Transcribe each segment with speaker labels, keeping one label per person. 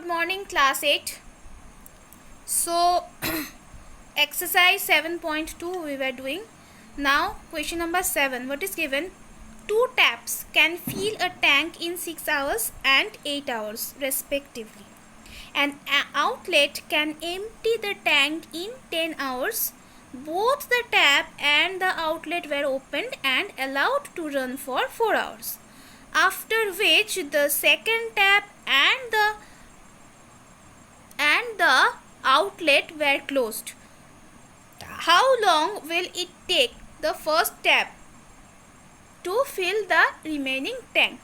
Speaker 1: morning, class 8. So exercise 7.2 we were doing. Now question number 7. What is given? 2 taps can fill a tank in 6 hours and 8 hours respectively. An outlet can empty the tank in 10 hours. Both the tap and the outlet were opened and allowed to run for 4 hours. After which the second tap and the outlet were closed. How long will it take the first tap to fill the remaining tank?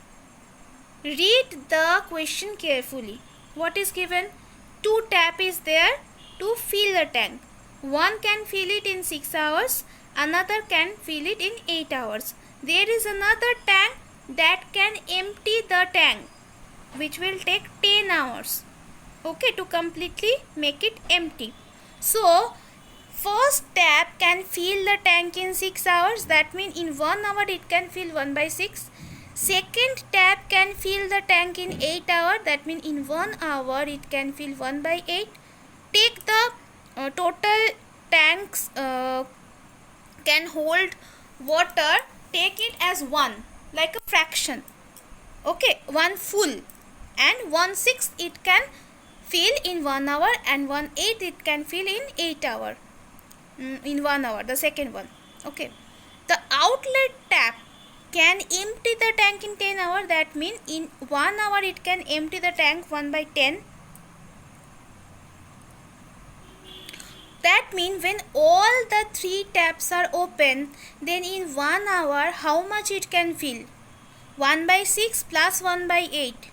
Speaker 1: Read the question carefully. What is given? 2 tap is there to fill the tank. One can fill it in 6 hours, another can fill it in 8 hours. There is another tank that can empty the tank, which will take 10 hours. Okay, to completely make it empty. So first tap can fill the tank in 6 hours. That means in 1 hour it can fill 1/6. Second tap can fill the tank in 8 hours. That means in 1 hour it can fill 1/8. Take the total tanks can hold water. Take it as 1, like a fraction. Okay, 1 full and 1/6 it can fill in 1 hour and 1/8 it can fill in 8 hours. In 1 hour, the second one. Okay, the outlet tap can empty the tank in 10 hours. That means in 1 hour it can empty the tank 1/10. That means when all the 3 taps are open, then in 1 hour how much it can fill? 1/6 plus 1/8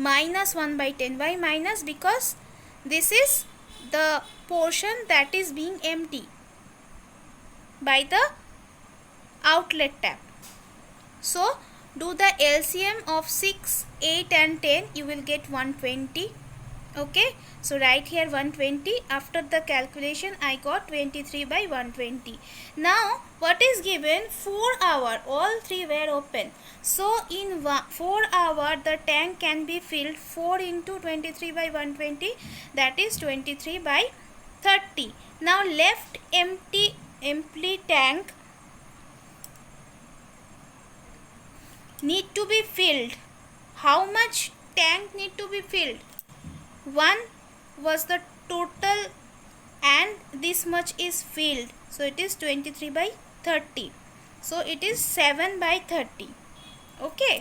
Speaker 1: minus 1/10. Why minus? Because this is the portion that is being empty by the outlet tap. So do the LCM of 6, 8 and 10. You will get 120. Okay, so write here 120. After the calculation I got 23/120. Now what is given? 4 hours. All 3 were open. So in 4 hours the tank can be filled 4 into 23/120. That is 23/30. Now left empty tank need to be filled. How much tank need to be filled? 1 was the total and this much is filled, so it is 23/30. So it is 7/30. Okay,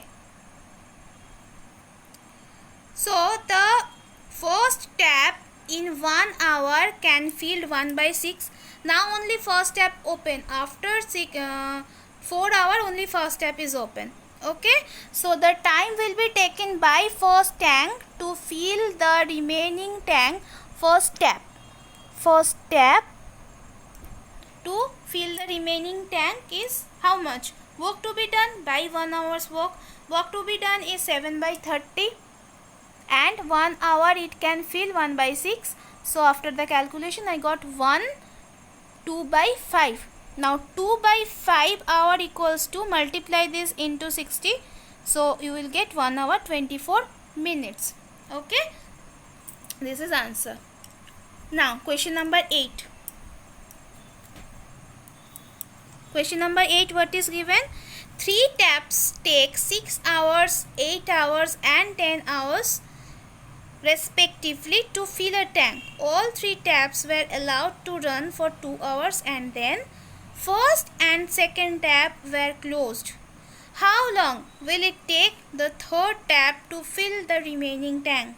Speaker 1: so the first tap in 1 hour can fill 1/6. Now only first tap open. After 4 hours only first tap is open. Okay, so the time will be taken by first tank to fill the remaining tank. First tap to fill the remaining tank is how much? Work to be done by 1 hour's work to be done is 7/30 and 1 hour it can fill 1/6. So after the calculation I got 2/5. Now 2/5 hour equals to, multiply this into 60. So you will get 1 hour 24 minutes. Okay, this is answer. Now question number 8. Question number 8, what is given? 3 taps take 6 hours, 8 hours and 10 hours respectively to fill a tank. All 3 taps were allowed to run for 2 hours and then first and second tap were closed. How long will it take the third tap to fill the remaining tank?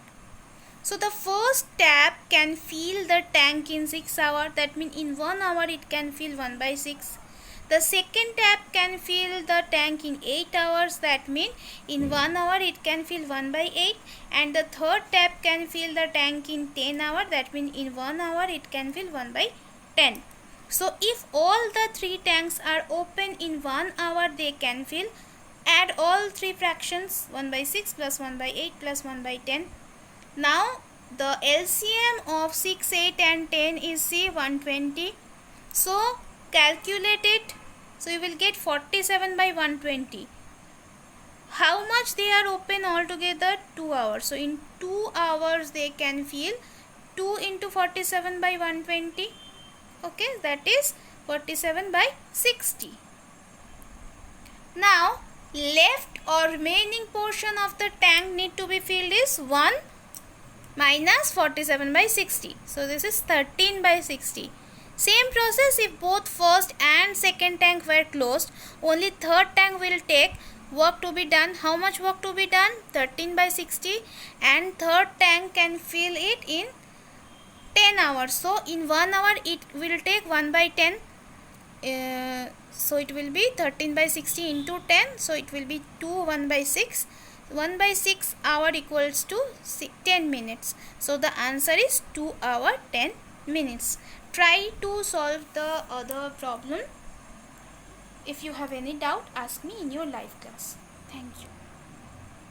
Speaker 1: So the first tap can fill the tank in 6 hours. That means in 1 hour it can fill 1/6. The second tap can fill the tank in 8 hours. That means in 1 hour it can fill 1/8. And the third tap can fill the tank in 10 hours. That means in 1 hour it can fill 1/10. So if all the 3 tanks are open in 1 hour, they can fill. Add all 3 fractions, 1/6 plus 1/8 plus 1/10. Now the LCM of 6, 8 and 10 is 120. So calculate it. So you will get 47/120. How much they are open altogether? 2 hours. So in 2 hours they can fill 2 into 47 by 120. Okay, that is 47 by 60. Now left or remaining portion of the tank need to be filled is 1 minus 47 by 60. So this is 13 by 60. Same process if both first and second tank were closed. Only third tank will take work to be done. How much work to be done? 13 by 60, and third tank can fill it in 10 hours. So in 1 hour it will take 1 by 10. So it will be 13 by 60 into 10. So it will be 2 1 by 6. 1 by 6 hour equals to 10 minutes. So the answer is 2 hour 10 minutes. Try to solve the other problem. If you have any doubt, ask me in your live class. Thank you.